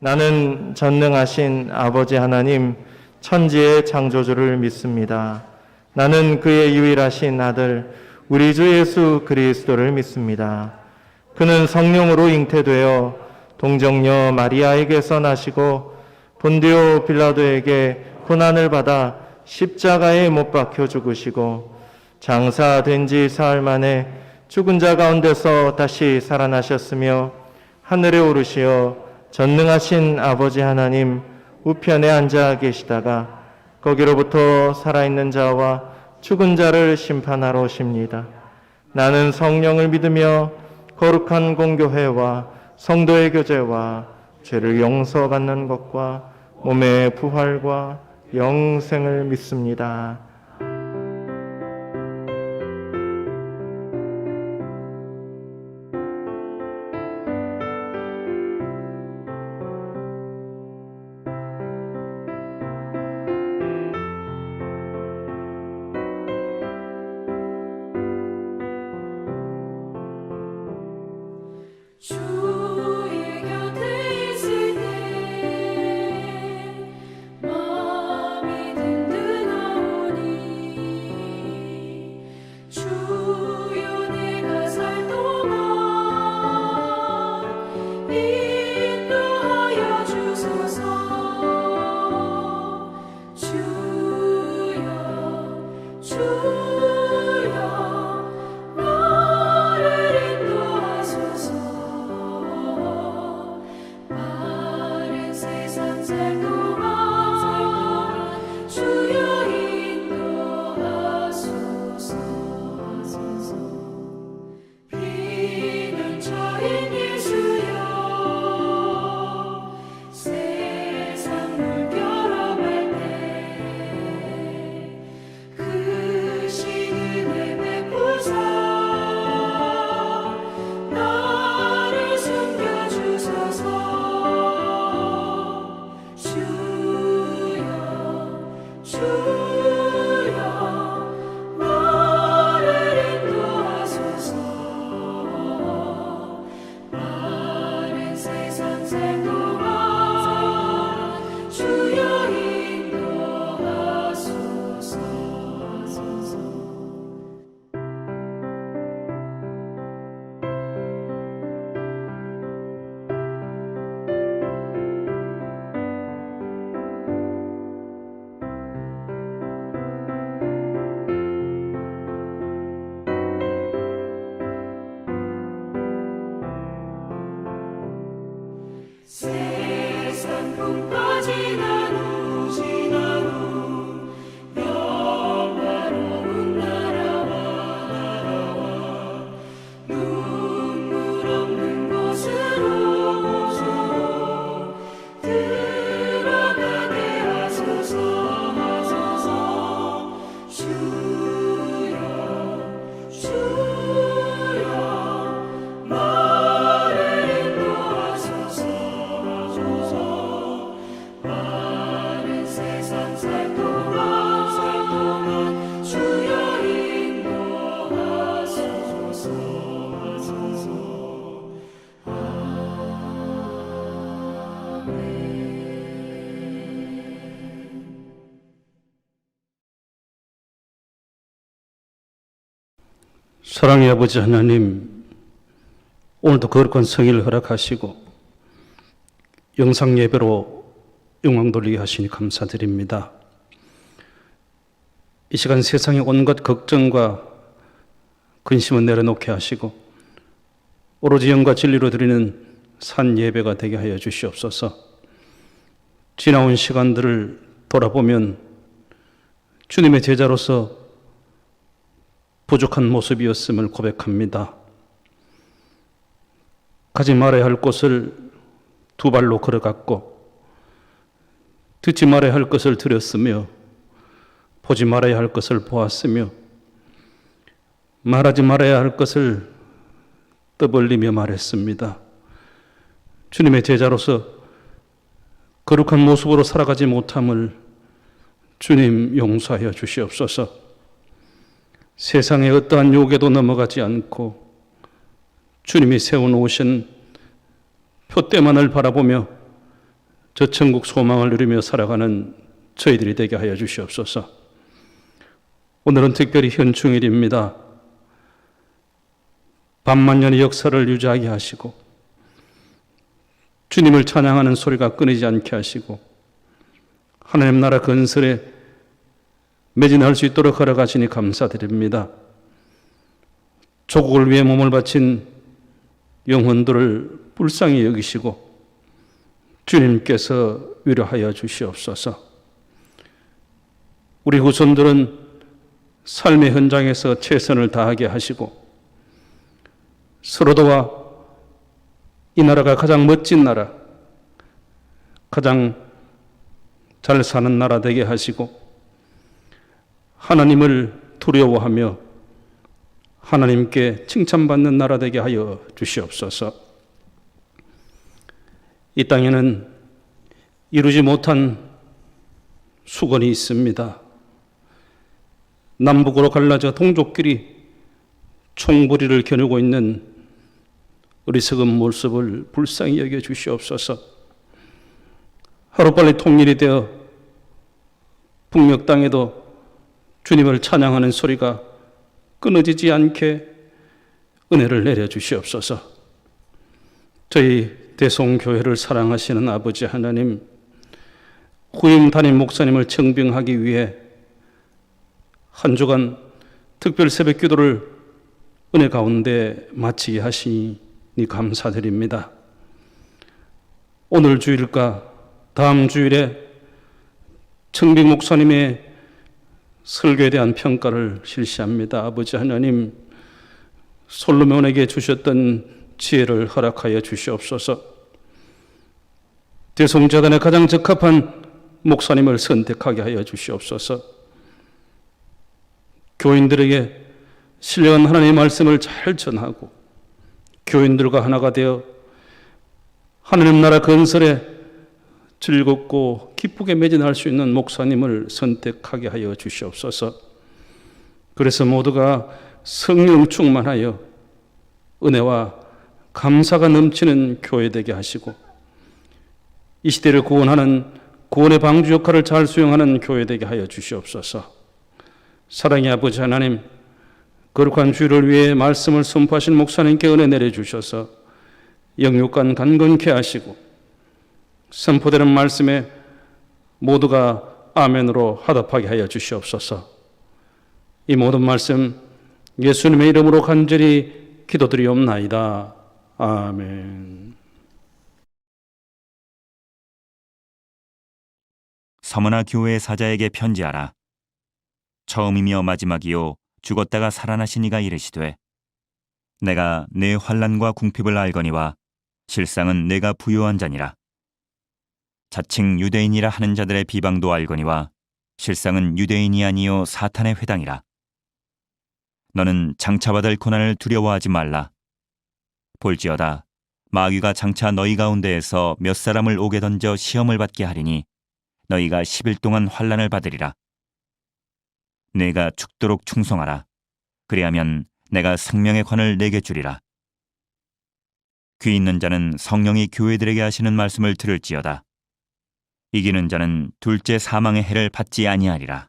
나는 전능하신 아버지 하나님 천지의 창조주를 믿습니다. 나는 그의 유일하신 아들 우리 주 예수 그리스도를 믿습니다. 그는 성령으로 잉태되어 동정녀 마리아에게서 나시고 본디오 빌라도에게 고난을 받아 십자가에 못 박혀 죽으시고 장사된 지 사흘 만에 죽은 자 가운데서 다시 살아나셨으며 하늘에 오르시어 전능하신 아버지 하나님 우편에 앉아 계시다가 거기로부터 살아있는 자와 죽은 자를 심판하러 오십니다. 나는 성령을 믿으며 거룩한 공교회와 성도의 교제와 죄를 용서받는 것과 몸의 부활과 영생을 믿습니다. 주의 곁에 있을 때 마음이 든든하오니 주여 내가 살 동안 인도하여 주소서. 주여 나를 인도하소서. 마른 세상 살 동안 주여 인도하소서. 비는처인 예수여 세상 물결어갈 때 그 시은혜 베푸사 나를 숨겨주소서. 주여 나를 인도하소서. 마른 세상 살 동안 주여 인도하소서. 세상 풍파 지난 후 영화로운 나라와 눈물 없는 곳으로 들어가게 하소서. 주여 나를 인도하소서. 마른 세상 살 동안 주여 인도하소서. 사랑의 아버지 하나님, 오늘도 거룩한 성일을 허락하시고 영상 예배로 영광 돌리게 하시니 감사드립니다. 이 시간 세상의 온갖 걱정과 근심은 내려놓게 하시고 오로지 영과 진리로 드리는 산 예배가 되게 하여 주시옵소서. 지나온 시간들을 돌아보면 주님의 제자로서 부족한 모습이었음을 고백합니다. 가지 말아야 할 곳을 두 발로 걸어갔고 듣지 말아야 할 것을 들었으며 보지 말아야 할 것을 보았으며 말하지 말아야 할 것을 떠벌리며 말했습니다. 주님의 제자로서 거룩한 모습으로 살아가지 못함을 주님 용서하여 주시옵소서. 세상의 어떠한 욕에도 넘어가지 않고 주님이 세워놓으신 표대만을 바라보며 저 천국 소망을 누리며 살아가는 저희들이 되게 하여 주시옵소서. 오늘은 특별히 현충일입니다. 반만년의 역사를 유지하게 하시고 주님을 찬양하는 소리가 끊이지 않게 하시고 하나님 나라 건설에 매진할 수 있도록 걸어가시니 감사드립니다. 조국을 위해 몸을 바친 영혼들을 불쌍히 여기시고 주님께서 위로하여 주시옵소서. 우리 후손들은 삶의 현장에서 최선을 다하게 하시고 서로 도와 이 나라가 가장 멋진 나라, 가장 잘 사는 나라 되게 하시고 하나님을 두려워하며 하나님께 칭찬받는 나라 되게 하여 주시옵소서. 이 땅에는 이루지 못한 수건이 있습니다. 남북으로 갈라져 동족끼리 총부리를 겨누고 있는 어리석은 모습을 불쌍히 여겨 주시옵소서. 하루빨리 통일이 되어 북녘 땅에도 주님을 찬양하는 소리가 끊어지지 않게 은혜를 내려 주시옵소서. 저희 대송교회를 사랑하시는 아버지 하나님, 후임 담임 목사님을 청빙하기 위해 한 주간 특별 새벽 기도를 은혜 가운데 마치게 하시니 감사드립니다. 오늘 주일과 다음 주일에 청빙 목사님의 설교에 대한 평가를 실시합니다. 아버지 하나님, 솔로몬에게 주셨던 지혜를 허락하여 주시옵소서. 대송재단에 가장 적합한 목사님을 선택하게 하여 주시옵소서. 교인들에게 신령한 하나님의 말씀을 잘 전하고 교인들과 하나가 되어 하나님 나라 건설에 즐겁고 기쁘게 매진할 수 있는 목사님을 선택하게 하여 주시옵소서. 그래서 모두가 성령 충만하여 은혜와 감사가 넘치는 교회 되게 하시고 이 시대를 구원하는 구원의 방주 역할을 잘 수행하는 교회 되게 하여 주시옵소서. 사랑의 아버지 하나님, 거룩한 주일을 위해 말씀을 선포하신 목사님께 은혜 내려주셔서 영육간 간건케 하시고 선포되는 말씀에 모두가 아멘으로 화답하게 하여 주시옵소서. 이 모든 말씀 예수님의 이름으로 간절히 기도드리옵나이다. 아멘. 서머나 교회 사자에게 편지하라. 처음이며 마지막이요 죽었다가 살아나신 이가 이르시되 내가 내 환난과 궁핍을 알거니와 실상은 내가 부요한 자니라. 자칭 유대인이라 하는 자들의 비방도 알거니와 실상은 유대인이 아니요 사탄의 회당이라. 너는 장차받을 고난을 두려워하지 말라. 볼지어다 마귀가 장차 너희 가운데에서 몇 사람을 옥에 던져 시험을 받게 하리니 너희가 10일 동안 환난을 받으리라. 내가 죽도록 충성하라. 그리하면 내가 생명의 관을 내게 주리라. 귀 있는 자는 성령이 교회들에게 하시는 말씀을 들을지어다. 이기는 자는 둘째 사망의 해를 받지 아니하리라.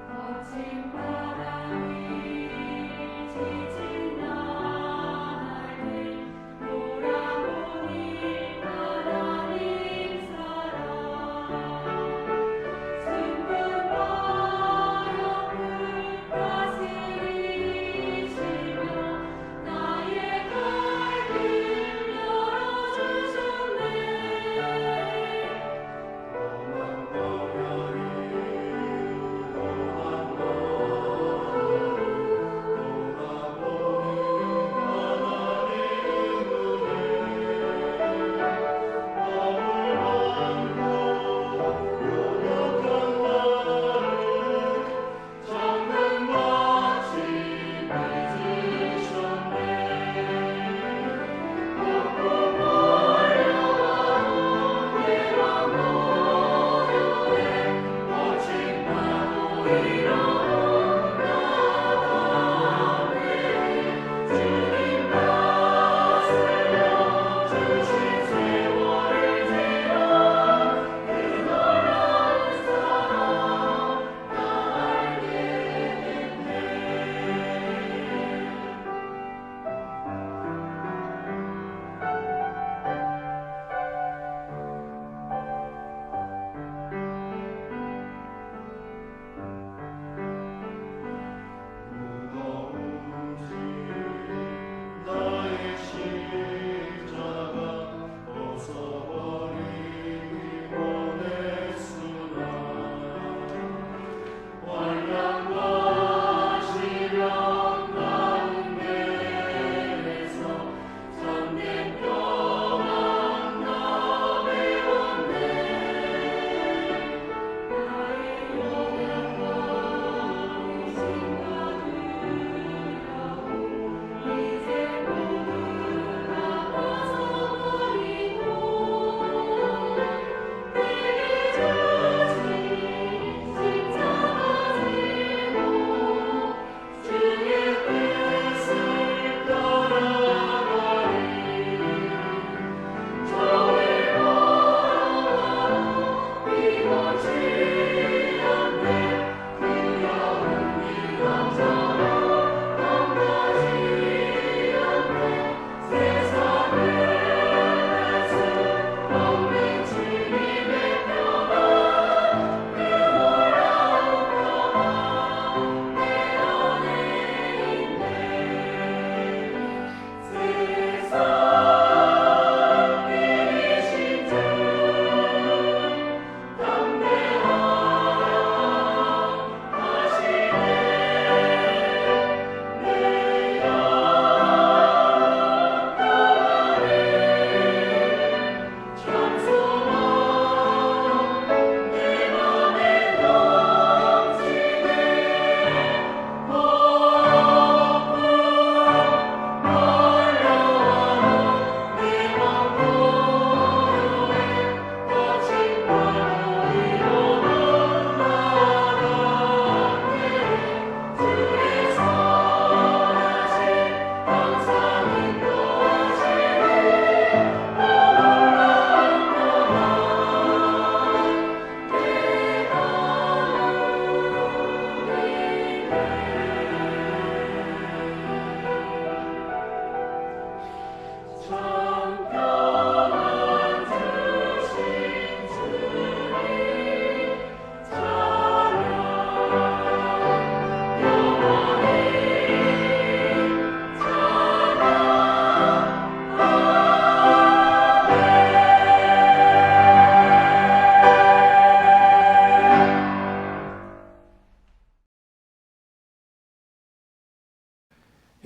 거친 바람이 지친 나날들 돌아보니 하나님 사랑 슬픈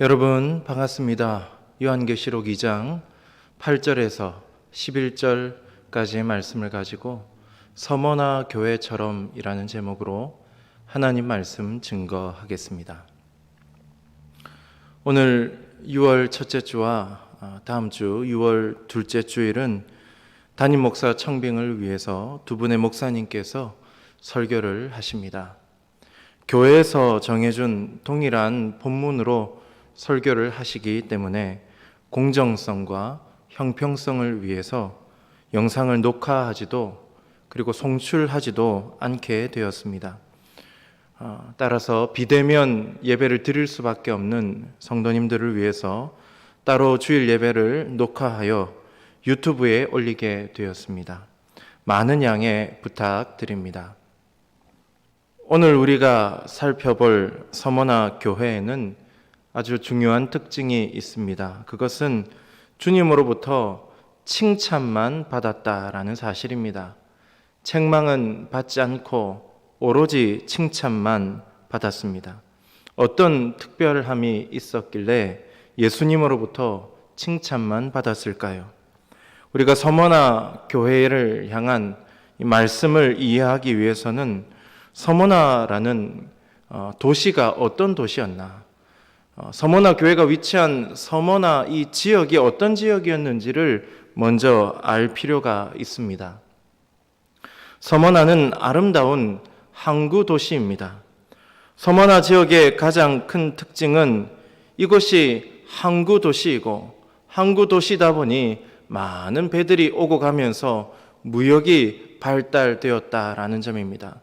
여러분 반갑습니다. 요한계시록 2장 8절에서 11절까지의 말씀을 가지고 서머나 교회처럼이라는 제목으로 하나님 말씀 증거하겠습니다. 오늘 6월 첫째 주와 다음 주 6월 둘째 주일은 담임 목사 청빙을 위해서 두 분의 목사님께서 설교를 하십니다. 교회에서 정해준 동일한 본문으로 설교를 하시기 때문에 공정성과 형평성을 위해서 영상을 녹화하지도 그리고 송출하지도 않게 되었습니다. 따라서 비대면 예배를 드릴 수밖에 없는 성도님들을 위해서 따로 주일 예배를 녹화하여 유튜브에 올리게 되었습니다. 많은 양해 부탁드립니다. 오늘 우리가 살펴볼 서머나 교회에는 아주 중요한 특징이 있습니다. 그것은 주님으로부터 칭찬만 받았다라는 사실입니다. 책망은 받지 않고 오로지 칭찬만 받았습니다. 어떤 특별함이 있었길래 예수님으로부터 칭찬만 받았을까요? 우리가 서머나 교회를 향한 이 말씀을 이해하기 위해서는 서머나라는 도시가 어떤 도시였나, 서머나 교회가 위치한 서머나 이 지역이 어떤 지역이었는지를 먼저 알 필요가 있습니다. 서머나는 아름다운 항구 도시입니다. 서머나 지역의 가장 큰 특징은 이곳이 항구 도시이고 항구 도시다 보니 많은 배들이 오고 가면서 무역이 발달되었다라는 점입니다.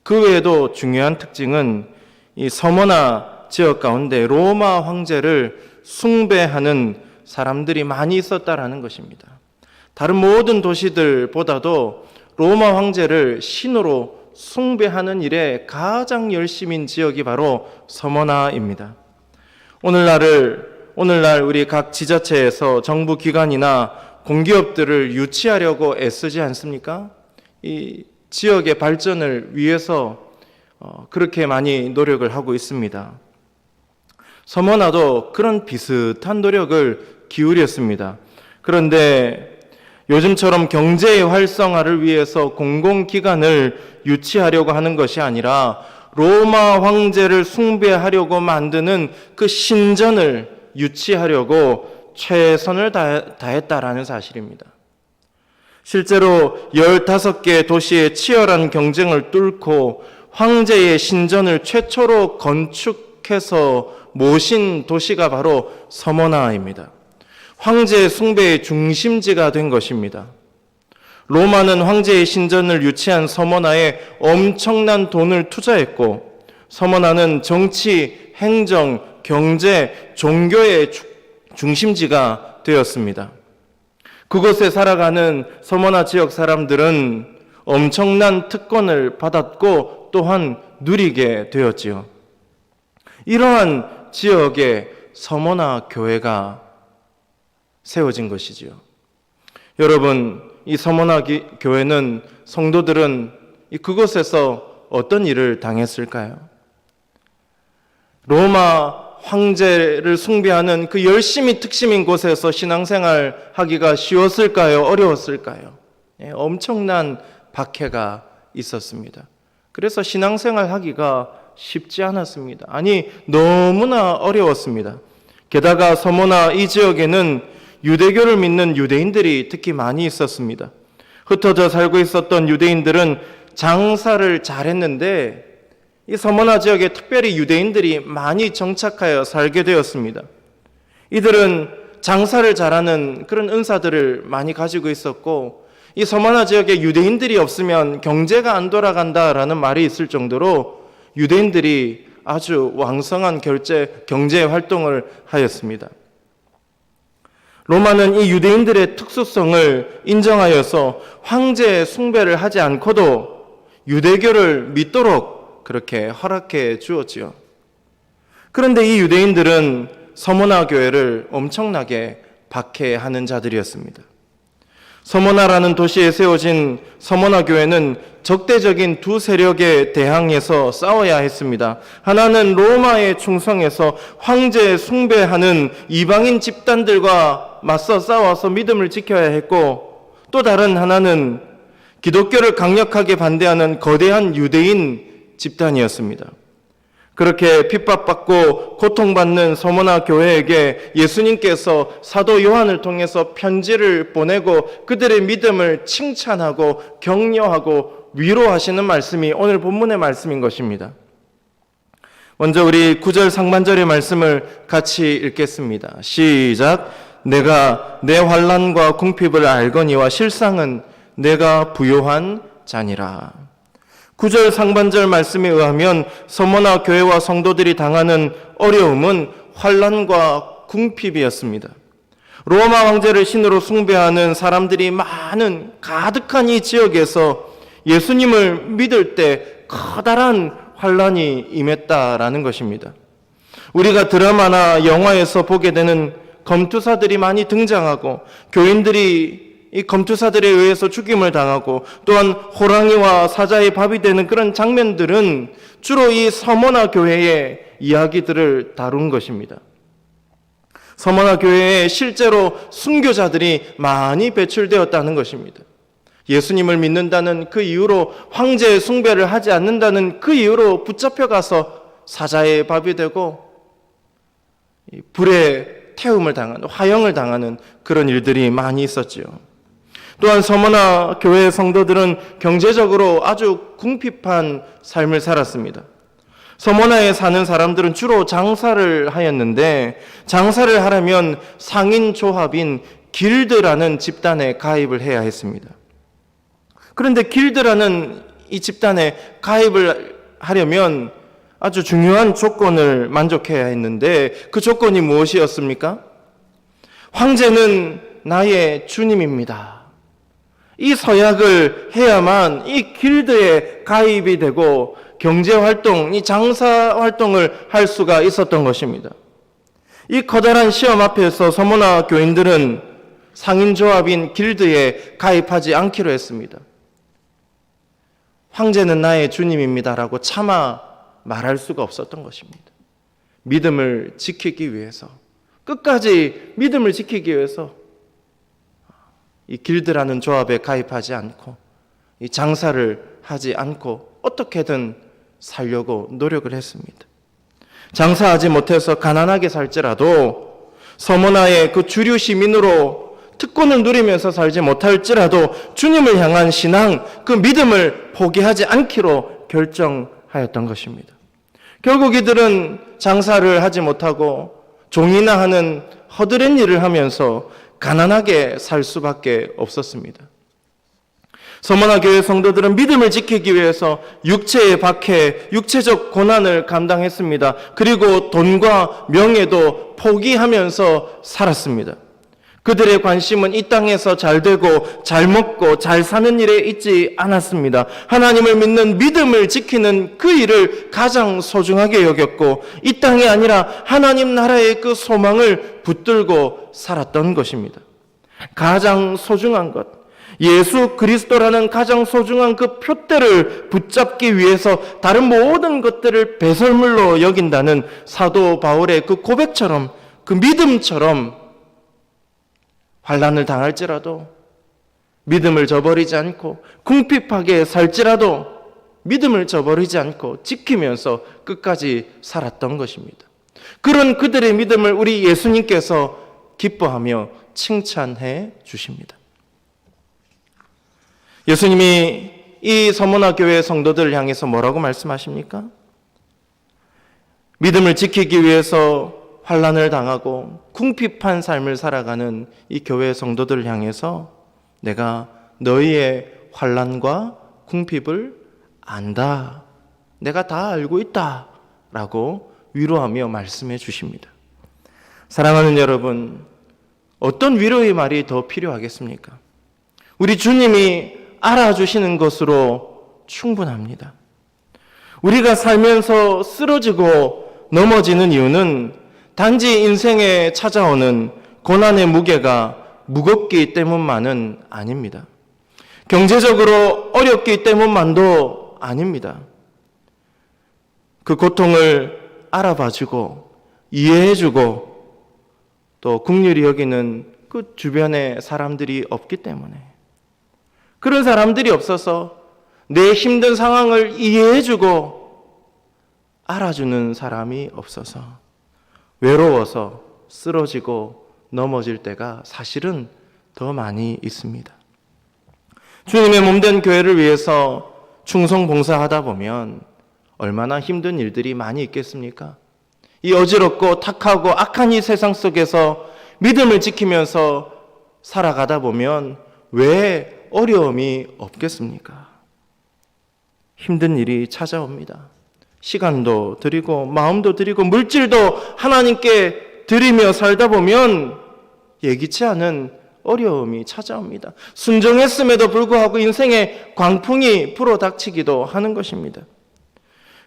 그 외에도 중요한 특징은 이 서머나 지역 가운데 로마 황제를 숭배하는 사람들이 많이 있었다라는 것입니다. 다른 모든 도시들보다도 로마 황제를 신으로 숭배하는 일에 가장 열심인 지역이 바로 서머나입니다. 오늘날 우리 각 지자체에서 정부 기관이나 공기업들을 유치하려고 애쓰지 않습니까? 이 지역의 발전을 위해서 그렇게 많이 노력을 하고 있습니다. 서머나도 그런 비슷한 노력을 기울였습니다. 그런데 요즘처럼 경제의 활성화를 위해서 공공기관을 유치하려고 하는 것이 아니라 로마 황제를 숭배하려고 만드는 그 신전을 유치하려고 최선을 다했다라는 사실입니다. 실제로 15개 도시의 치열한 경쟁을 뚫고 황제의 신전을 최초로 건축해서 모신 도시가 바로 서머나입니다. 황제의 숭배의 중심지가 된 것입니다. 로마는 황제의 신전을 유치한 서머나에 엄청난 돈을 투자했고, 서머나는 정치, 행정, 경제, 종교의 중심지가 되었습니다. 그곳에 살아가는 서머나 지역 사람들은 엄청난 특권을 받았고 또한 누리게 되었지요. 이러한 지역에 서머나 교회가 세워진 것이지요. 여러분, 이 서머나 교회는 성도들은 그곳에서 어떤 일을 당했을까요? 로마 황제를 숭배하는 그 열심히 특심인 곳에서 신앙생활 하기가 쉬웠을까요? 어려웠을까요? 엄청난 박해가 있었습니다. 그래서 신앙생활 하기가 쉽지 않았습니다. 아니, 너무나 어려웠습니다. 게다가 서머나 이 지역에는 유대교를 믿는 유대인들이 특히 많이 있었습니다. 흩어져 살고 있었던 유대인들은 장사를 잘했는데 이 서머나 지역에 특별히 유대인들이 많이 정착하여 살게 되었습니다. 이들은 장사를 잘하는 그런 은사들을 많이 가지고 있었고, 이 서머나 지역에 유대인들이 없으면 경제가 안 돌아간다라는 말이 있을 정도로 유대인들이 아주 왕성한 경제 활동을 하였습니다. 로마는 이 유대인들의 특수성을 인정하여서 황제의 숭배를 하지 않고도 유대교를 믿도록 그렇게 허락해 주었지요. 그런데 이 유대인들은 서머나 교회를 엄청나게 박해하는 자들이었습니다. 서모나라는 도시에 세워진 서모나 교회는 적대적인 두 세력에 대항해서 싸워야 했습니다. 하나는 로마에 충성해서 황제 숭배하는 이방인 집단들과 맞서 싸워서 믿음을 지켜야 했고, 또 다른 하나는 기독교를 강력하게 반대하는 거대한 유대인 집단이었습니다. 그렇게 핍박받고 고통받는 서모나 교회에게 예수님께서 사도 요한을 통해서 편지를 보내고 그들의 믿음을 칭찬하고 격려하고 위로하시는 말씀이 오늘 본문의 말씀인 것입니다. 먼저 우리 9절 상반절의 말씀을 같이 읽겠습니다. 시작. 내가 내 환난과 궁핍을 알거니와 실상은 내가 부요한 자니라. 9절 상반절 말씀에 의하면 서모나 교회와 성도들이 당하는 어려움은 환난과 궁핍이었습니다. 로마 황제를 신으로 숭배하는 사람들이 많은 가득한 이 지역에서 예수님을 믿을 때 커다란 환난이 임했다라는 것입니다. 우리가 드라마나 영화에서 보게 되는 검투사들이 많이 등장하고 교인들이 이 검투사들에 의해서 죽임을 당하고 또한 호랑이와 사자의 밥이 되는 그런 장면들은 주로 이 서모나 교회의 이야기들을 다룬 것입니다. 서모나 교회에 실제로 순교자들이 많이 배출되었다는 것입니다. 예수님을 믿는다는 그 이유로 황제의 숭배를 하지 않는다는 그 이유로 붙잡혀가서 사자의 밥이 되고 불에 태움을 당하는, 화형을 당하는 그런 일들이 많이 있었지요. 또한 서모나 교회 성도들은 경제적으로 아주 궁핍한 삶을 살았습니다. 서모나에 사는 사람들은 주로 장사를 하였는데, 장사를 하려면 상인조합인 길드라는 집단에 가입을 해야 했습니다. 그런데 길드라는 이 집단에 가입을 하려면 아주 중요한 조건을 만족해야 했는데, 그 조건이 무엇이었습니까? 황제는 나의 주님입니다. 이 서약을 해야만 이 길드에 가입이 되고 경제활동, 이 장사활동을 할 수가 있었던 것입니다. 이 커다란 시험 앞에서 서모나 교인들은 상인조합인 길드에 가입하지 않기로 했습니다. 황제는 나의 주님입니다라고 차마 말할 수가 없었던 것입니다. 믿음을 지키기 위해서, 끝까지 믿음을 지키기 위해서 이 길드라는 조합에 가입하지 않고 이 장사를 하지 않고 어떻게든 살려고 노력을 했습니다. 장사하지 못해서 가난하게 살지라도 서모나의 그 주류 시민으로 특권을 누리면서 살지 못할지라도 주님을 향한 신앙, 그 믿음을 포기하지 않기로 결정하였던 것입니다. 결국 이들은 장사를 하지 못하고 종이나 하는 허드렛 일을 하면서 가난하게 살 수밖에 없었습니다. 서모나 교회 성도들은 믿음을 지키기 위해서 육체의 박해, 육체적 고난을 감당했습니다. 그리고 돈과 명예도 포기하면서 살았습니다. 그들의 관심은 이 땅에서 잘 되고 잘 먹고 잘 사는 일에 있지 않았습니다. 하나님을 믿는 믿음을 지키는 그 일을 가장 소중하게 여겼고, 이 땅이 아니라 하나님 나라의 그 소망을 붙들고 살았던 것입니다. 가장 소중한 것, 예수 그리스도라는 가장 소중한 그 표대를 붙잡기 위해서 다른 모든 것들을 배설물로 여긴다는 사도 바울의 그 고백처럼, 그 믿음처럼 환난을 당할지라도 믿음을 저버리지 않고, 궁핍하게 살지라도 믿음을 저버리지 않고 지키면서 끝까지 살았던 것입니다. 그런 그들의 믿음을 우리 예수님께서 기뻐하며 칭찬해 주십니다. 예수님이 이 서모나 교회 성도들을 향해서 뭐라고 말씀하십니까? 믿음을 지키기 위해서 환난을 당하고 궁핍한 삶을 살아가는 이 교회 성도들을 향해서 내가 너희의 환난과 궁핍을 안다. 내가 다 알고 있다. 라고 위로하며 말씀해 주십니다. 사랑하는 여러분, 어떤 위로의 말이 더 필요하겠습니까? 우리 주님이 알아주시는 것으로 충분합니다. 우리가 살면서 쓰러지고 넘어지는 이유는 단지 인생에 찾아오는 고난의 무게가 무겁기 때문만은 아닙니다. 경제적으로 어렵기 때문만도 아닙니다. 그 고통을 알아봐주고 이해해주고 또 긍휼히 여기는 그 주변에 사람들이 없기 때문에, 그런 사람들이 없어서 내 힘든 상황을 이해해주고 알아주는 사람이 없어서 외로워서 쓰러지고 넘어질 때가 사실은 더 많이 있습니다. 주님의 몸된 교회를 위해서 충성 봉사하다 보면 얼마나 힘든 일들이 많이 있겠습니까? 이 어지럽고 탁하고 악한 이 세상 속에서 믿음을 지키면서 살아가다 보면 왜 어려움이 없겠습니까? 힘든 일이 찾아옵니다. 시간도 드리고 마음도 드리고 물질도 하나님께 드리며 살다 보면 예기치 않은 어려움이 찾아옵니다. 순종했음에도 불구하고 인생의 광풍이 불어닥치기도 하는 것입니다.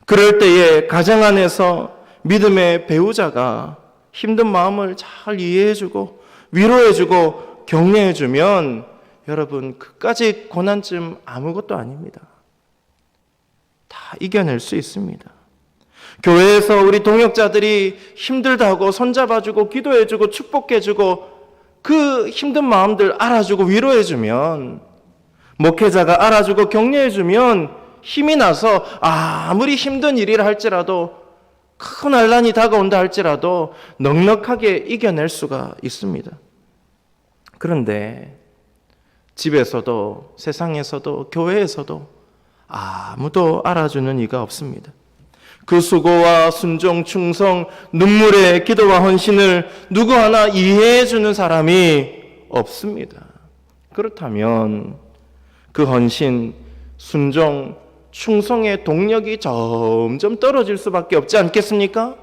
그럴 때에 가정 안에서 믿음의 배우자가 힘든 마음을 잘 이해해주고 위로해주고 격려해주면 여러분, 그까지 고난쯤 아무것도 아닙니다. 다 이겨낼 수 있습니다. 교회에서 우리 동역자들이 힘들다고 손잡아주고 기도해주고 축복해주고 그 힘든 마음들 알아주고 위로해주면, 목회자가 알아주고 격려해주면 힘이 나서 아무리 힘든 일이라 할지라도, 큰 환난이 다가온다 할지라도 넉넉하게 이겨낼 수가 있습니다. 그런데 집에서도 세상에서도 교회에서도 아무도 알아주는 이가 없습니다. 그 수고와 순종, 충성, 눈물의 기도와 헌신을 누구 하나 이해해주는 사람이 없습니다. 그렇다면 그 헌신, 순종, 충성의 동력이 점점 떨어질 수밖에 없지 않겠습니까?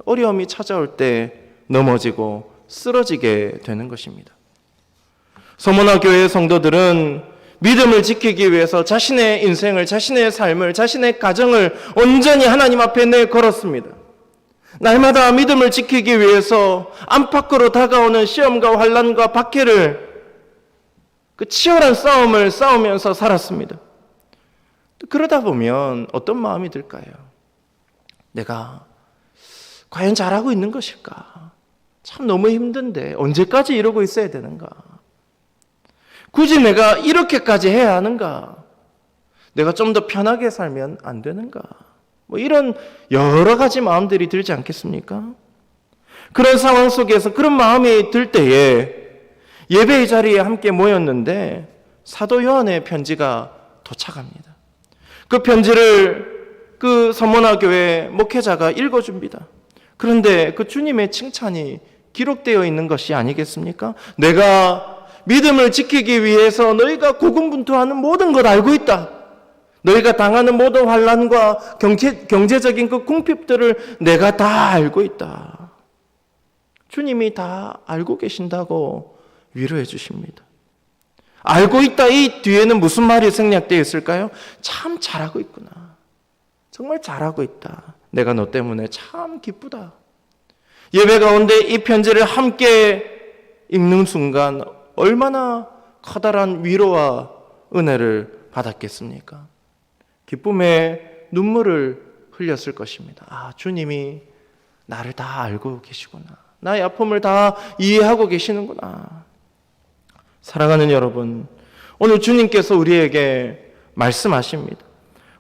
어려움이 찾아올 때 넘어지고 쓰러지게 되는 것입니다. 서문화 교회의 성도들은 믿음을 지키기 위해서 자신의 인생을, 자신의 삶을, 자신의 가정을 온전히 하나님 앞에 내걸었습니다. 날마다 믿음을 지키기 위해서 안팎으로 다가오는 시험과 환난과 박해를, 그 치열한 싸움을 싸우면서 살았습니다. 그러다 보면 어떤 마음이 들까요? 내가 과연 잘하고 있는 것일까? 참 너무 힘든데 언제까지 이러고 있어야 되는가? 굳이 내가 이렇게까지 해야 하는가? 내가 좀 더 편하게 살면 안 되는가? 이런 여러 가지 마음들이 들지 않겠습니까? 그런 상황 속에서 그런 마음이 들 때에 예배의 자리에 함께 모였는데 사도 요한의 편지가 도착합니다. 그 편지를 그 서문화 교회 목회자가 읽어줍니다. 그런데 그 주님의 칭찬이 기록되어 있는 것이 아니겠습니까? 내가 믿음을 지키기 위해서 너희가 고군분투하는 모든 걸 알고 있다. 너희가 당하는 모든 환난과 경제적인 그 궁핍들을 내가 다 알고 있다. 주님이 다 알고 계신다고 위로해 주십니다. 알고 있다, 이 뒤에는 무슨 말이 생략되어 있을까요? 참 잘하고 있구나. 정말 잘하고 있다. 내가 너 때문에 참 기쁘다. 예배 가운데 이 편지를 함께 읽는 순간 얼마나 커다란 위로와 은혜를 받았겠습니까? 기쁨의 눈물을 흘렸을 것입니다. 아, 주님이 나를 다 알고 계시구나. 나의 아픔을 다 이해하고 계시는구나. 사랑하는 여러분, 오늘 주님께서 우리에게 말씀하십니다.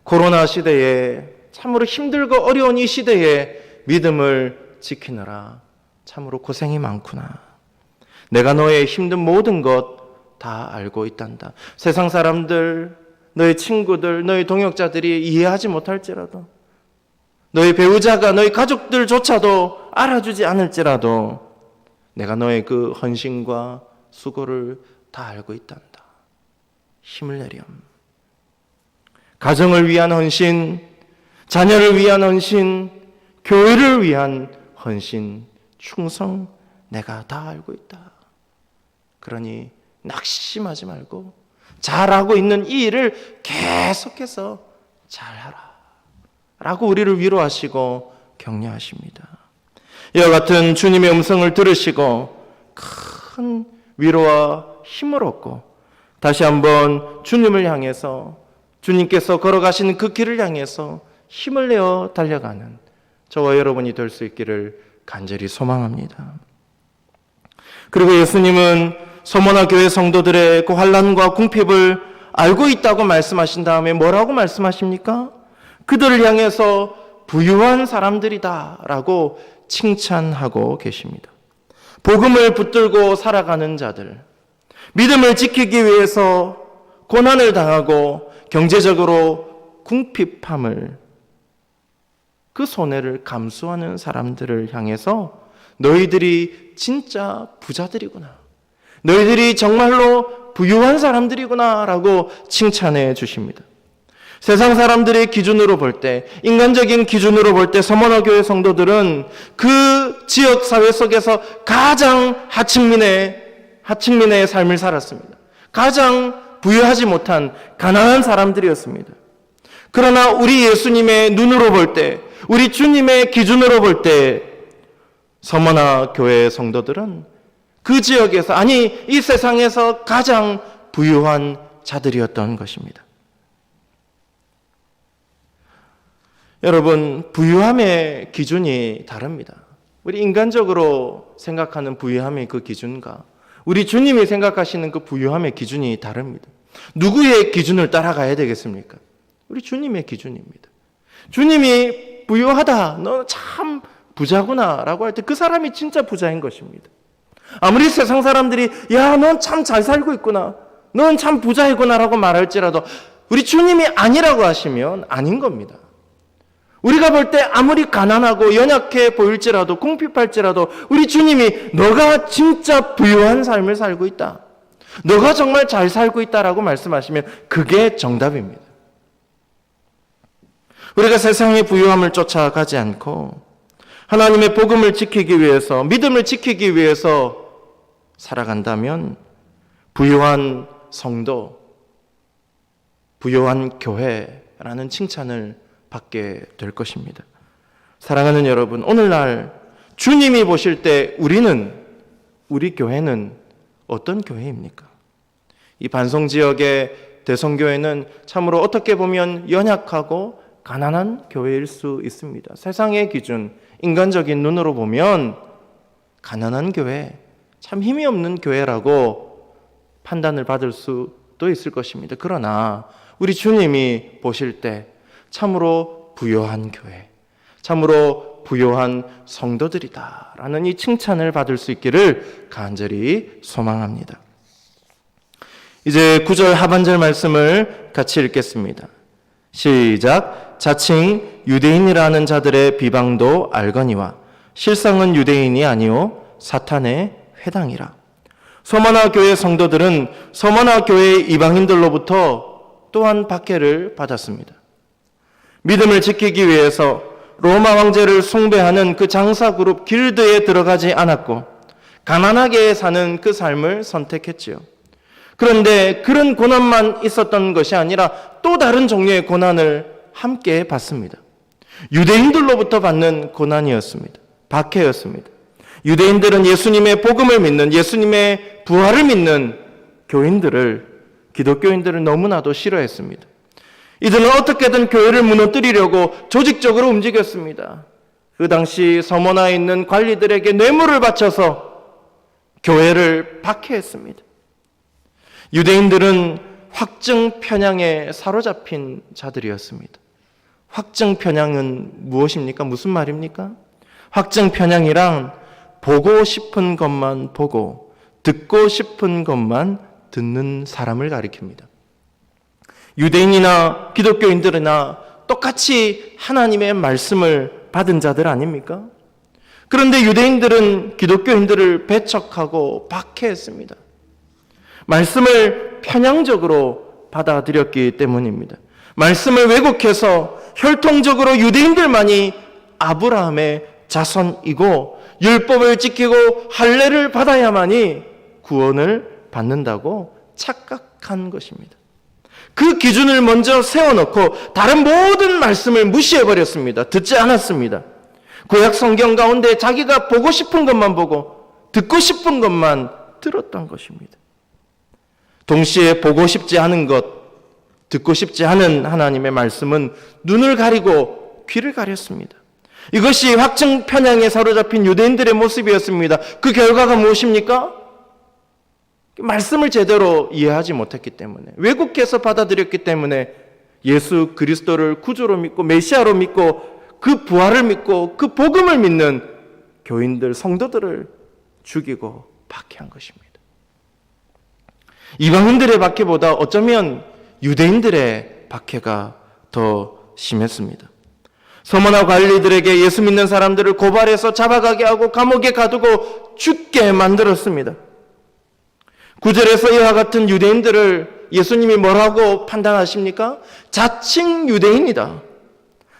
코로나 시대에, 참으로 힘들고 어려운 이 시대에 믿음을 지키느라 참으로 고생이 많구나. 내가 너의 힘든 모든 것 다 알고 있단다. 세상 사람들, 너의 친구들, 너의 동역자들이 이해하지 못할지라도, 너의 배우자가, 너의 가족들조차도 알아주지 않을지라도 내가 너의 그 헌신과 수고를 다 알고 있단다. 힘을 내렴. 가정을 위한 헌신, 자녀를 위한 헌신, 교회를 위한 헌신, 충성, 내가 다 알고 있다. 그러니 낙심하지 말고 잘하고 있는 이 일을 계속해서 잘하라 라고 우리를 위로하시고 격려하십니다. 이와 같은 주님의 음성을 들으시고 큰 위로와 힘을 얻고 다시 한번 주님을 향해서 주님께서 걸어가시는 그 길을 향해서 힘을 내어 달려가는 저와 여러분이 될 수 있기를 간절히 소망합니다. 그리고 예수님은 서머나 교회 성도들의 그 환난과 궁핍을 알고 있다고 말씀하신 다음에 뭐라고 말씀하십니까? 그들을 향해서 부유한 사람들이다 라고 칭찬하고 계십니다. 복음을 붙들고 살아가는 자들, 믿음을 지키기 위해서 고난을 당하고 경제적으로 궁핍함을 그 손해를 감수하는 사람들을 향해서 너희들이 진짜 부자들이구나, 너희들이 정말로 부유한 사람들이구나 라고 칭찬해 주십니다. 세상 사람들의 기준으로 볼 때, 인간적인 기준으로 볼 때 서머나 교회 성도들은 그 지역 사회 속에서 가장 하층민의 삶을 살았습니다. 가장 부유하지 못한 가난한 사람들이었습니다. 그러나 우리 예수님의 눈으로 볼 때, 우리 주님의 기준으로 볼 때 서머나 교회 성도들은 그 지역에서, 아니 이 세상에서 가장 부유한 자들이었던 것입니다. 여러분, 부유함의 기준이 다릅니다. 우리 인간적으로 생각하는 부유함의 그 기준과 우리 주님이 생각하시는 그 부유함의 기준이 다릅니다. 누구의 기준을 따라가야 되겠습니까? 우리 주님의 기준입니다. 주님이 부유하다, 너 참 부자구나 라고 할 때 그 사람이 진짜 부자인 것입니다. 아무리 세상 사람들이 야, 넌 참 잘 살고 있구나, 넌 참 부자이구나 라고 말할지라도 우리 주님이 아니라고 하시면 아닌 겁니다. 우리가 볼 때 아무리 가난하고 연약해 보일지라도, 궁핍할지라도 우리 주님이 너가 진짜 부유한 삶을 살고 있다, 너가 정말 잘 살고 있다라고 말씀하시면 그게 정답입니다. 우리가 세상의 부유함을 쫓아가지 않고 하나님의 복음을 지키기 위해서, 믿음을 지키기 위해서 살아간다면 부유한 성도, 부유한 교회라는 칭찬을 받게 될 것입니다. 사랑하는 여러분, 오늘날 주님이 보실 때 우리 교회는 어떤 교회입니까? 이 반송 지역의 대성교회는 참으로 어떻게 보면 연약하고 가난한 교회일 수 있습니다. 세상의 기준, 인간적인 눈으로 보면 가난한 교회, 참 힘이 없는 교회라고 판단을 받을 수도 있을 것입니다. 그러나 우리 주님이 보실 때 참으로 부유한 교회, 참으로 부유한 성도들이다라는 이 칭찬을 받을 수 있기를 간절히 소망합니다. 이제 9절 하반절 말씀을 같이 읽겠습니다. 시작. 자칭 유대인이라는 자들의 비방도 알거니와 실상은 유대인이 아니요 사탄의 회당이라. 서머나 교회 성도들은 서머나 교회의 이방인들로부터 또한 박해를 받았습니다. 믿음을 지키기 위해서 로마 황제를 숭배하는 그 장사 그룹 길드에 들어가지 않았고 가난하게 사는 그 삶을 선택했지요. 그런데 그런 고난만 있었던 것이 아니라 또 다른 종류의 고난을 함께 받습니다. 유대인들로부터 받는 고난이었습니다. 박해였습니다. 유대인들은 예수님의 복음을 믿는, 예수님의 부활을 믿는 기독교인들을 너무나도 싫어했습니다. 이들은 어떻게든 교회를 무너뜨리려고 조직적으로 움직였습니다. 그 당시 서머나에 있는 관리들에게 뇌물을 바쳐서 교회를 박해했습니다. 유대인들은 확증 편향에 사로잡힌 자들이었습니다. 확증 편향은 무엇입니까? 무슨 말입니까? 확증 편향이란 보고 싶은 것만 보고 듣고 싶은 것만 듣는 사람을 가리킵니다. 유대인이나 기독교인들이나 똑같이 하나님의 말씀을 받은 자들 아닙니까? 그런데 유대인들은 기독교인들을 배척하고 박해했습니다. 말씀을 편향적으로 받아들였기 때문입니다. 말씀을 왜곡해서 혈통적으로 유대인들만이 아브라함의 자손이고 율법을 지키고 할례를 받아야만이 구원을 받는다고 착각한 것입니다. 그 기준을 먼저 세워놓고 다른 모든 말씀을 무시해버렸습니다. 듣지 않았습니다. 구약 성경 가운데 자기가 보고 싶은 것만 보고 듣고 싶은 것만 들었던 것입니다. 동시에 보고 싶지 않은 것, 듣고 싶지 않은 하나님의 말씀은 눈을 가리고 귀를 가렸습니다. 이것이 확증 편향에 사로잡힌 유대인들의 모습이었습니다. 그 결과가 무엇입니까? 말씀을 제대로 이해하지 못했기 때문에, 왜곡해서 받아들였기 때문에 예수 그리스도를 구주로 믿고 메시아로 믿고 그 부활을 믿고 그 복음을 믿는 교인들, 성도들을 죽이고 박해한 것입니다. 이방인들의 박해보다 어쩌면 유대인들의 박해가 더 심했습니다. 서머나 관리들에게 예수 믿는 사람들을 고발해서 잡아가게 하고 감옥에 가두고 죽게 만들었습니다. 9절에서 이와 같은 유대인들을 예수님이 뭐라고 판단하십니까? 자칭 유대인이다,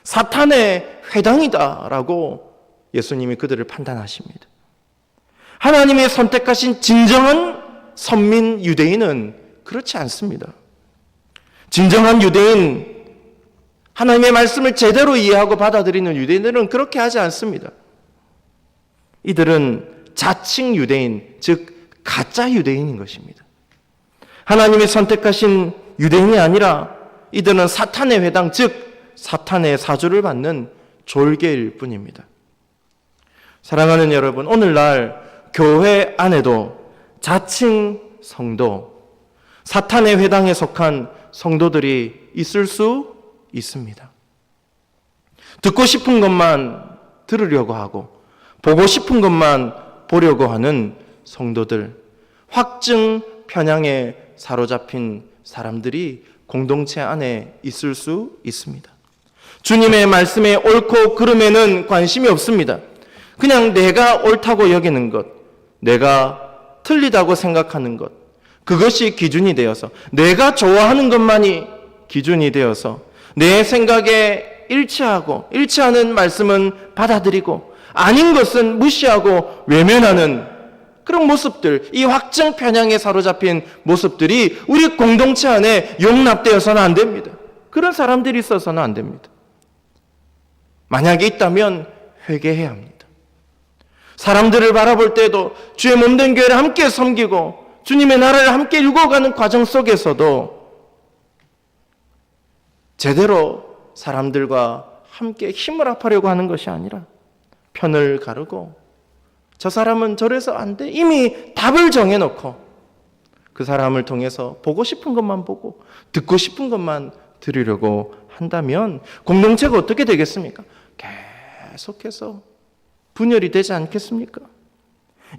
사탄의 회당이다 라고 예수님이 그들을 판단하십니다. 하나님이 선택하신 진정한 선민 유대인은 그렇지 않습니다. 진정한 유대인, 하나님의 말씀을 제대로 이해하고 받아들이는 유대인들은 그렇게 하지 않습니다. 이들은 자칭 유대인, 즉 가짜 유대인인 것입니다. 하나님이 선택하신 유대인이 아니라 이들은 사탄의 회당, 즉 사탄의 사주를 받는 졸개일 뿐입니다. 사랑하는 여러분, 오늘날 교회 안에도 자칭 성도, 사탄의 회당에 속한 성도들이 있을 수 있습니다. 듣고 싶은 것만 들으려고 하고 보고 싶은 것만 보려고 하는 성도들, 확증 편향에 사로잡힌 사람들이 공동체 안에 있을 수 있습니다. 주님의 말씀에 옳고 그름에는 관심이 없습니다. 그냥 내가 옳다고 여기는 것, 내가 틀리다고 생각하는 것, 그것이 기준이 되어서, 내가 좋아하는 것만이 기준이 되어서 내 생각에 일치하는 말씀은 받아들이고 아닌 것은 무시하고 외면하는 그런 모습들, 이 확증 편향에 사로잡힌 모습들이 우리 공동체 안에 용납되어서는 안 됩니다. 그런 사람들이 있어서는 안 됩니다. 만약에 있다면 회개해야 합니다. 사람들을 바라볼 때도 주의 몸된 교회를 함께 섬기고 주님의 나라를 함께 이루어가는 과정 속에서도 제대로 사람들과 함께 힘을 합하려고 하는 것이 아니라 편을 가르고 저 사람은 저래서 안 돼, 이미 답을 정해놓고 그 사람을 통해서 보고 싶은 것만 보고 듣고 싶은 것만 들으려고 한다면 공동체가 어떻게 되겠습니까? 계속해서 분열이 되지 않겠습니까?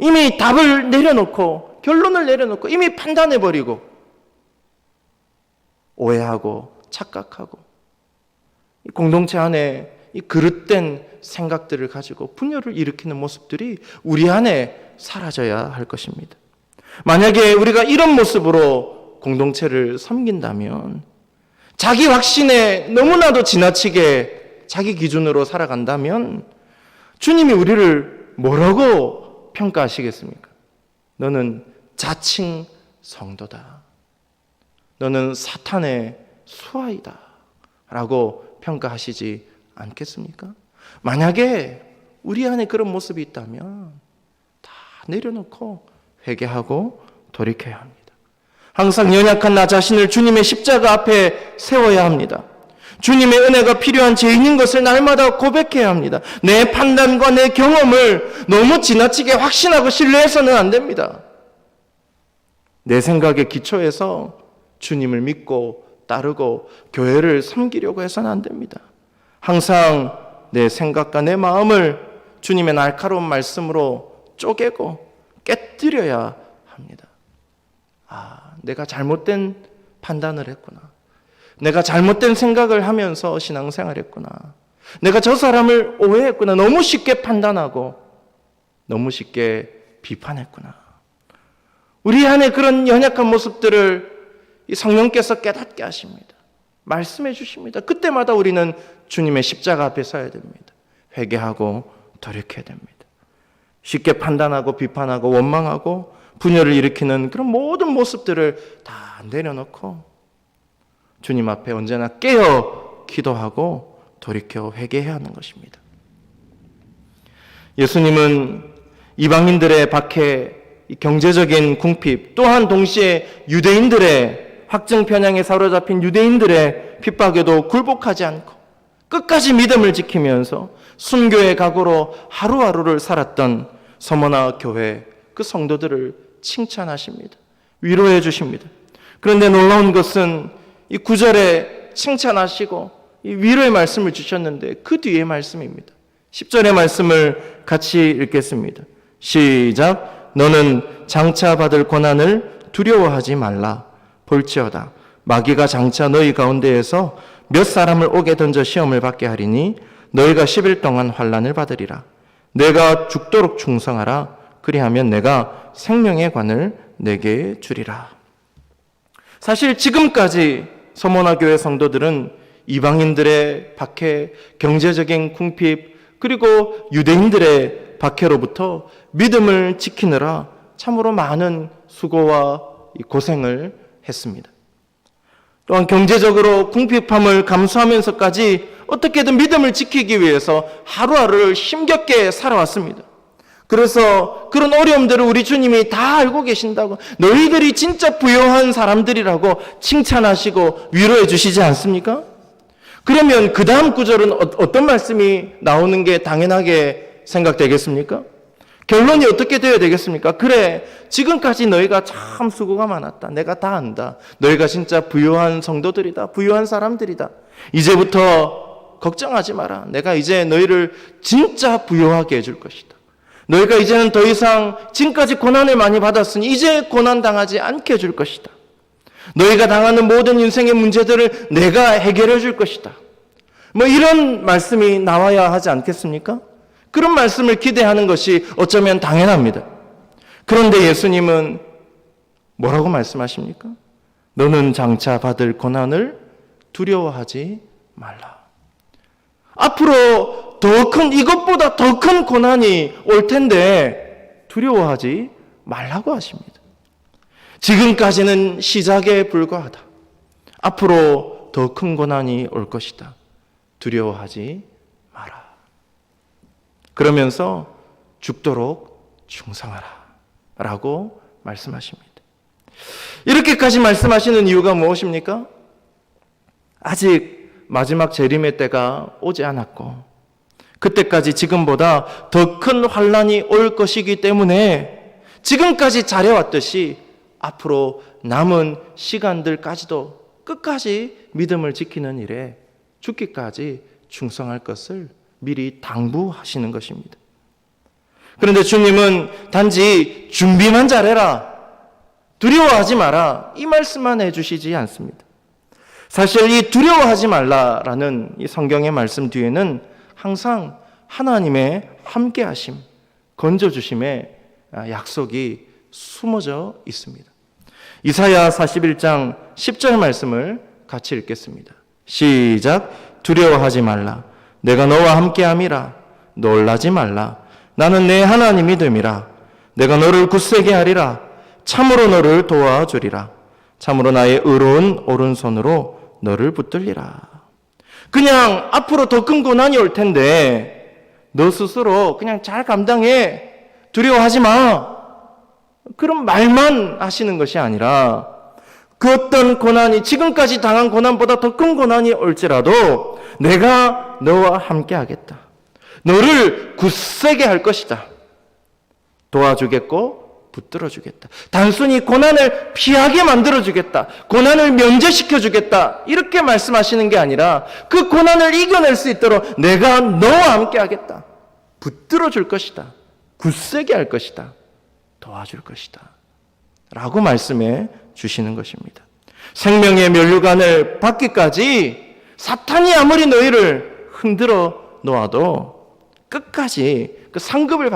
이미 답을 내려놓고 결론을 내려놓고 이미 판단해버리고 오해하고 착각하고 공동체 안에 이 그릇된 생각들을 가지고 분열을 일으키는 모습들이 우리 안에 사라져야 할 것입니다. 만약에 우리가 이런 모습으로 공동체를 섬긴다면, 자기 확신에 너무나도 지나치게 자기 기준으로 살아간다면 주님이 우리를 뭐라고 평가하시겠습니까? 너는 자칭 성도다, 너는 사탄의 수하이다 라고 평가하시지 않겠습니까? 만약에 우리 안에 그런 모습이 있다면 다 내려놓고 회개하고 돌이켜야 합니다. 항상 연약한 나 자신을 주님의 십자가 앞에 세워야 합니다. 주님의 은혜가 필요한 죄인인 것을 날마다 고백해야 합니다. 내 판단과 내 경험을 너무 지나치게 확신하고 신뢰해서는 안 됩니다. 내 생각에 기초해서 주님을 믿고 따르고 교회를 섬기려고 해서는 안 됩니다. 항상 내 생각과 내 마음을 주님의 날카로운 말씀으로 쪼개고 깨뜨려야 합니다. 내가 잘못된 판단을 했구나. 내가 잘못된 생각을 하면서 신앙생활 했구나. 내가 저 사람을 오해했구나. 너무 쉽게 판단하고 너무 쉽게 비판했구나. 우리 안에 그런 연약한 모습들을 이 성령께서 깨닫게 하십니다. 말씀해 주십니다. 그때마다 우리는 주님의 십자가 앞에 서야 됩니다. 회개하고 돌이켜야 됩니다. 쉽게 판단하고 비판하고 원망하고 분열을 일으키는 그런 모든 모습들을 다 내려놓고 주님 앞에 언제나 깨어 기도하고 돌이켜 회개해야 하는 것입니다. 예수님은 이방인들의 박해, 이 경제적인 궁핍, 또한 동시에 유대인들의 확증 편향에 사로잡힌 유대인들의 핍박에도 굴복하지 않고 끝까지 믿음을 지키면서 순교의 각오로 하루하루를 살았던 서머나 교회 그 성도들을 칭찬하십니다. 위로해 주십니다. 그런데 놀라운 것은 이 9절에 칭찬하시고 이 위로의 말씀을 주셨는데 그 뒤의 말씀입니다. 10절의 말씀을 같이 읽겠습니다. 시작. 너는 장차 받을 고난을 두려워하지 말라. 볼지어다 마귀가 장차 너희 가운데에서 몇 사람을 옥에 던져 시험을 받게 하리니 너희가 10일 동안 환난을 받으리라. 내가 죽도록 충성하라. 그리하면 내가 생명의 관을 내게 주리라. 사실 지금까지 서머나 교회 성도들은 이방인들의 박해, 경제적인 궁핍, 그리고 유대인들의 박해로부터 믿음을 지키느라 참으로 많은 수고와 고생을 했습니다. 또한 경제적으로 궁핍함을 감수하면서까지 어떻게든 믿음을 지키기 위해서 하루하루를 힘겹게 살아왔습니다. 그래서 그런 어려움들을 우리 주님이 다 알고 계신다고, 너희들이 진짜 부요한 사람들이라고 칭찬하시고 위로해 주시지 않습니까? 그러면 그 다음 구절은 어떤 말씀이 나오는 게 당연하게 생각되겠습니까? 결론이 어떻게 되어야 되겠습니까? 그래, 지금까지 너희가 참 수고가 많았다. 내가 다 안다. 너희가 진짜 부요한 성도들이다. 부요한 사람들이다. 이제부터 걱정하지 마라. 내가 이제 너희를 진짜 부요하게 해줄 것이다. 너희가 이제는 더 이상 지금까지 고난을 많이 받았으니 이제 고난 당하지 않게 해줄 것이다. 너희가 당하는 모든 인생의 문제들을 내가 해결해 줄 것이다. 뭐 이런 말씀이 나와야 하지 않겠습니까? 그런 말씀을 기대하는 것이 어쩌면 당연합니다. 그런데 예수님은 뭐라고 말씀하십니까? 너는 장차 받을 고난을 두려워하지 말라. 앞으로 이것보다 더 큰 고난이 올 텐데 두려워하지 말라고 하십니다. 지금까지는 시작에 불과하다. 앞으로 더 큰 고난이 올 것이다. 두려워하지 마라. 그러면서 죽도록 충성하라 라고 말씀하십니다. 이렇게까지 말씀하시는 이유가 무엇입니까? 아직 마지막 재림의 때가 오지 않았고 그때까지 지금보다 더 큰 환난이 올 것이기 때문에 지금까지 잘해왔듯이 앞으로 남은 시간들까지도 끝까지 믿음을 지키는 일에 죽기까지 충성할 것을 미리 당부하시는 것입니다. 그런데 주님은 단지 준비만 잘해라, 두려워하지 마라, 이 말씀만 해주시지 않습니다. 사실 이 두려워하지 말라라는 이 성경의 말씀 뒤에는 항상 하나님의 함께하심, 건져주심의 약속이 숨어져 있습니다. 이사야 41장 10절 말씀을 같이 읽겠습니다. 시작. 두려워하지 말라. 내가 너와 함께함이라. 놀라지 말라. 나는 내 하나님이 됨이라. 내가 너를 굳세게 하리라. 참으로 너를 도와주리라. 참으로 나의 의로운 오른손으로 너를 붙들리라. 그냥 앞으로 더 큰 고난이 올 텐데 너 스스로 그냥 잘 감당해. 두려워하지 마. 그런 말만 하시는 것이 아니라 그 어떤 고난이 지금까지 당한 고난보다 더 큰 고난이 올지라도 내가 너와 함께 하겠다. 너를 굳세게 할 것이다. 도와주겠고 붙들어주겠다. 단순히 고난을 피하게 만들어주겠다. 고난을 면제시켜주겠다. 이렇게 말씀하시는 게 아니라 그 고난을 이겨낼 수 있도록 내가 너와 함께 하겠다. 붙들어줄 것이다. 굳세게 할 것이다. 도와줄 것이다. 라고 말씀해 주시는 것입니다. 생명의 면류관을 받기까지 사탄이 아무리 너희를 흔들어 놓아도 끝까지 그 상급을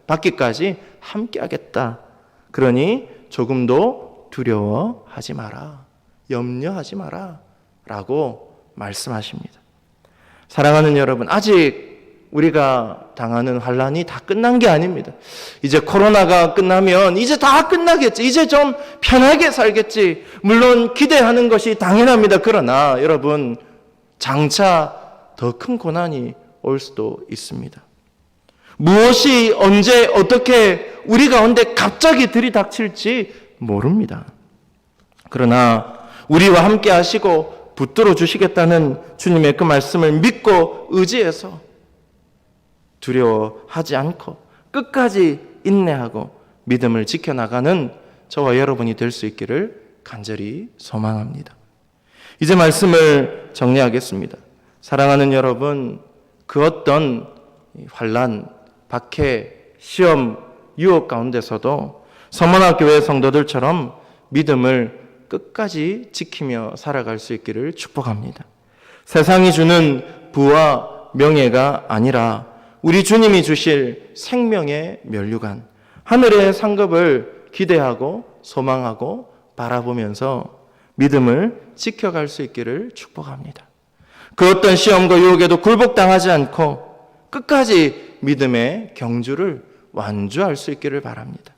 받기까지 함께 하겠다. 그러니 조금도 두려워하지 마라. 염려하지 마라. 라고 말씀하십니다. 사랑하는 여러분, 아직 우리가 당하는 환난이 다 끝난 게 아닙니다. 이제 코로나가 끝나면 이제 다 끝나겠지. 이제 좀 편하게 살겠지. 물론 기대하는 것이 당연합니다. 그러나 여러분, 장차 더 큰 고난이 올 수도 있습니다. 무엇이 언제 어떻게 우리 가운데 갑자기 들이닥칠지 모릅니다. 그러나 우리와 함께 하시고 붙들어 주시겠다는 주님의 그 말씀을 믿고 의지해서 두려워하지 않고 끝까지 인내하고 믿음을 지켜나가는 저와 여러분이 될 수 있기를 간절히 소망합니다. 이제 말씀을 정리하겠습니다. 사랑하는 여러분, 그 어떤 환난, 박해, 시험, 유혹 가운데서도 서문화교회 성도들처럼 믿음을 끝까지 지키며 살아갈 수 있기를 축복합니다. 세상이 주는 부와 명예가 아니라 우리 주님이 주실 생명의 면류관, 하늘의 상급을 기대하고 소망하고 바라보면서 믿음을 지켜갈 수 있기를 축복합니다. 그 어떤 시험과 유혹에도 굴복당하지 않고 끝까지 믿음의 경주를 완주할 수 있기를 바랍니다.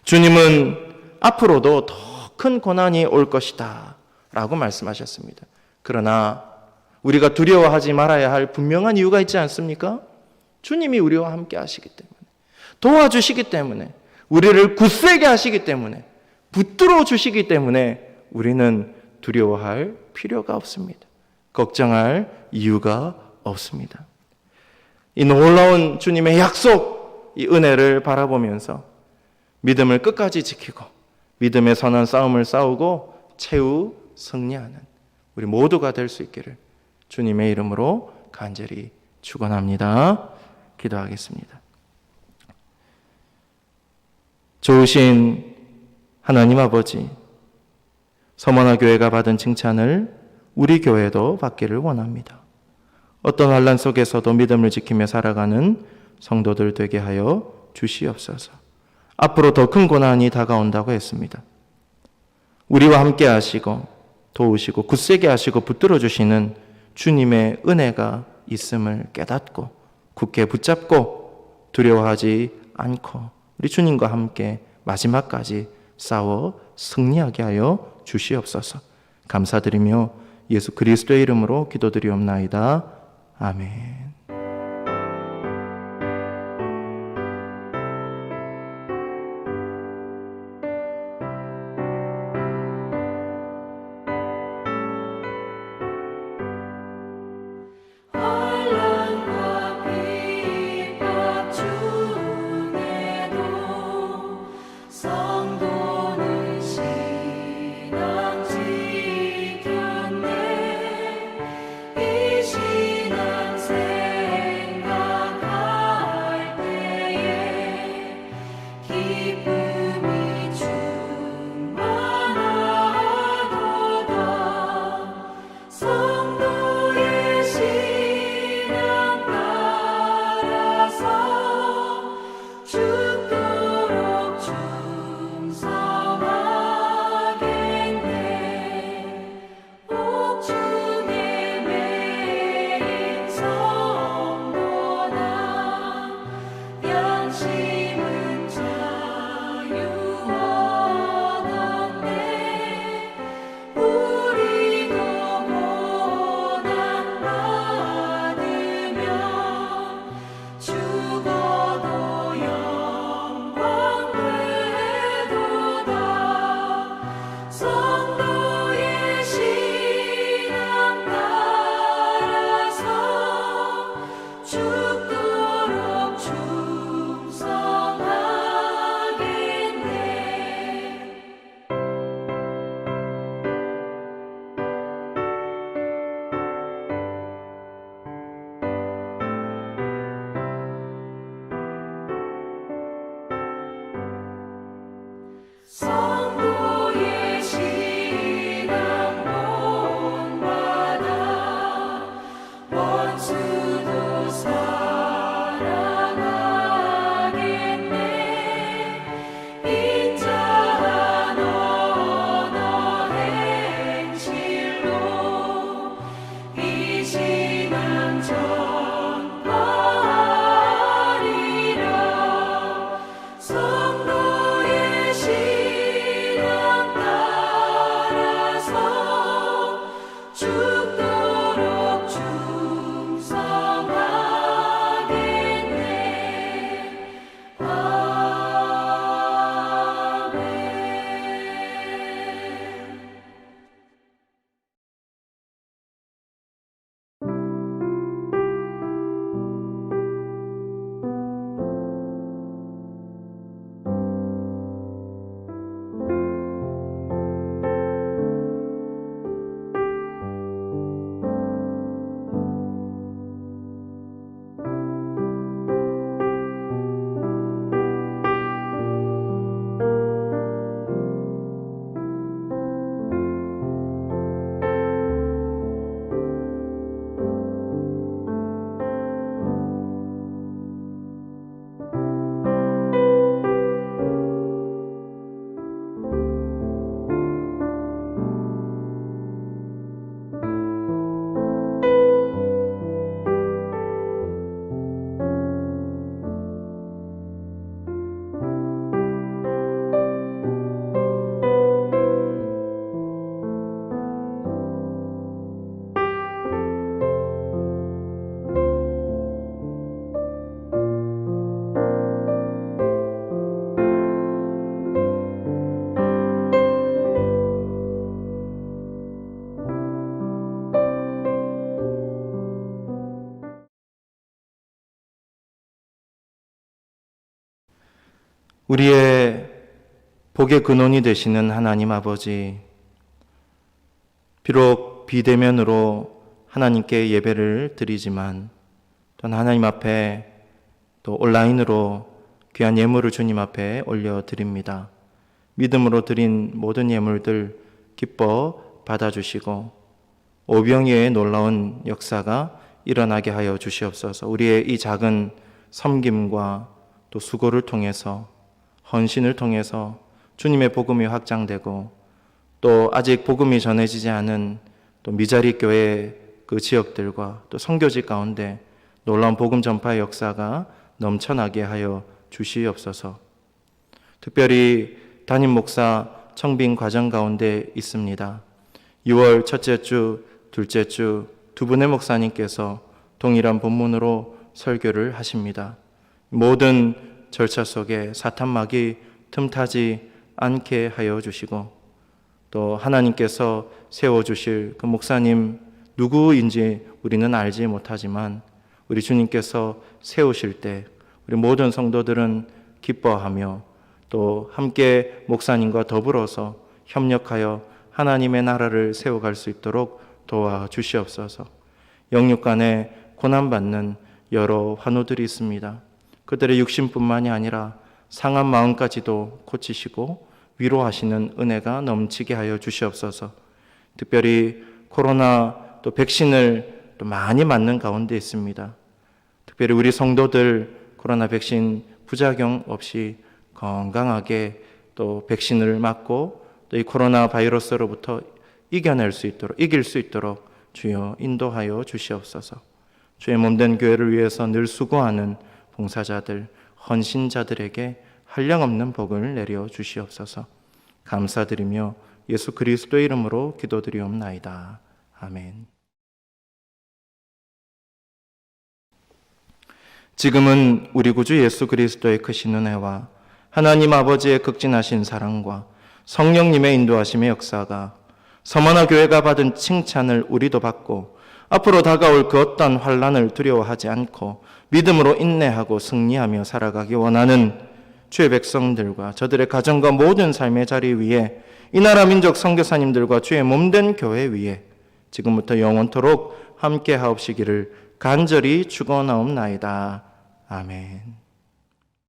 주님은 앞으로도 더 큰 고난이 올 것이다 라고 말씀하셨습니다. 그러나 우리가 두려워하지 말아야 할 분명한 이유가 있지 않습니까? 주님이 우리와 함께 하시기 때문에, 도와주시기 때문에, 우리를 굳세게 하시기 때문에, 붙들어 주시기 때문에 우리는 두려워할 필요가 없습니다. 걱정할 이유가 없습니다. 이 놀라운 주님의 약속, 이 은혜를 바라보면서 믿음을 끝까지 지키고 믿음의 선한 싸움을 싸우고 최후 승리하는 우리 모두가 될 수 있기를 주님의 이름으로 간절히 축원합니다. 기도하겠습니다. 좋으신 하나님 아버지, 서문화 교회가 받은 칭찬을 우리 교회도 받기를 원합니다. 어떤 환난 속에서도 믿음을 지키며 살아가는 성도들 되게 하여 주시옵소서. 앞으로 더 큰 고난이 다가온다고 했습니다. 우리와 함께 하시고 도우시고 굳세게 하시고 붙들어 주시는 주님의 은혜가 있음을 깨닫고 굳게 붙잡고 두려워하지 않고 우리 주님과 함께 마지막까지 싸워 승리하게 하여 주시옵소서. 감사드리며 예수 그리스도의 이름으로 기도드리옵나이다. 아멘. 환난과 핍박 중에도 성도는 신앙 지켰네. 이 신앙 생각할 때에 기쁨이 충만하도다. 성도의 신앙 따라서 죽도록 충성하겠네. 옥중에 매인 성도나 양심은 자유하던데 우리도 고난 받으면 죽어도 영광 되도다. 성도의 신앙 따라서 죽도록 충성하겠네. 성도의 신앙 본받아 원수도 사랑하겠네. 인자한 언어 행실로 이 신앙 전파하리라. 성도의 신앙 따라서 죽도록 충성하겠네. 우리의 복의 근원이 되시는 하나님 아버지, 비록 비대면으로 하나님께 예배를 드리지만 또 하나님 앞에 또 온라인으로 귀한 예물을 주님 앞에 올려드립니다. 믿음으로 드린 모든 예물들 기뻐 받아주시고 오병이의 놀라운 역사가 일어나게 하여 주시옵소서. 우리의 이 작은 섬김과 또 수고를 통해서, 헌신을 통해서 주님의 복음이 확장되고 또 아직 복음이 전해지지 않은 또 미자리 교회 그 지역들과 또 선교지 가운데 놀라운 복음 전파의 역사가 넘쳐나게 하여 주시옵소서. 특별히 담임 목사 청빙 과정 가운데 있습니다. 6월 첫째 주, 둘째 주 두 분의 목사님께서 동일한 본문으로 설교를 하십니다. 모든 절차 속에 사탄막이 틈타지 않게 하여 주시고 또 하나님께서 세워주실 그 목사님 누구인지 우리는 알지 못하지만 우리 주님께서 세우실 때 우리 모든 성도들은 기뻐하며 또 함께 목사님과 더불어서 협력하여 하나님의 나라를 세워갈 수 있도록 도와주시옵소서. 영육 간에 고난받는 여러 환우들이 있습니다. 그들의 육신뿐만이 아니라 상한 마음까지도 고치시고 위로하시는 은혜가 넘치게 하여 주시옵소서. 특별히 코로나 또 백신을 또 많이 맞는 가운데 있습니다. 특별히 우리 성도들 코로나 백신 부작용 없이 건강하게 또 백신을 맞고 또 이 코로나 바이러스로부터 이길 수 있도록 주여 인도하여 주시옵소서. 주의 몸된 교회를 위해서 늘 수고하는 봉사자들, 헌신자들에게 한량없는 복을 내려 주시옵소서. 감사드리며 예수 그리스도의 이름으로 기도드리옵나이다. 아멘. 지금은 우리 구주 예수 그리스도의 크신 은혜와 하나님 아버지의 극진하신 사랑과 성령님의 인도하심의 역사가 서머나 교회가 받은 칭찬을 우리도 받고 앞으로 다가올 그 어떤 환난을 두려워하지 않고 믿음으로 인내하고 승리하며 살아가기 원하는 주의 백성들과 저들의 가정과 모든 삶의 자리 위에 이 나라 민족 선교사님들과 주의 몸된 교회 위에 지금부터 영원토록 함께 하옵시기를 간절히 축원하옵나이다. 아멘.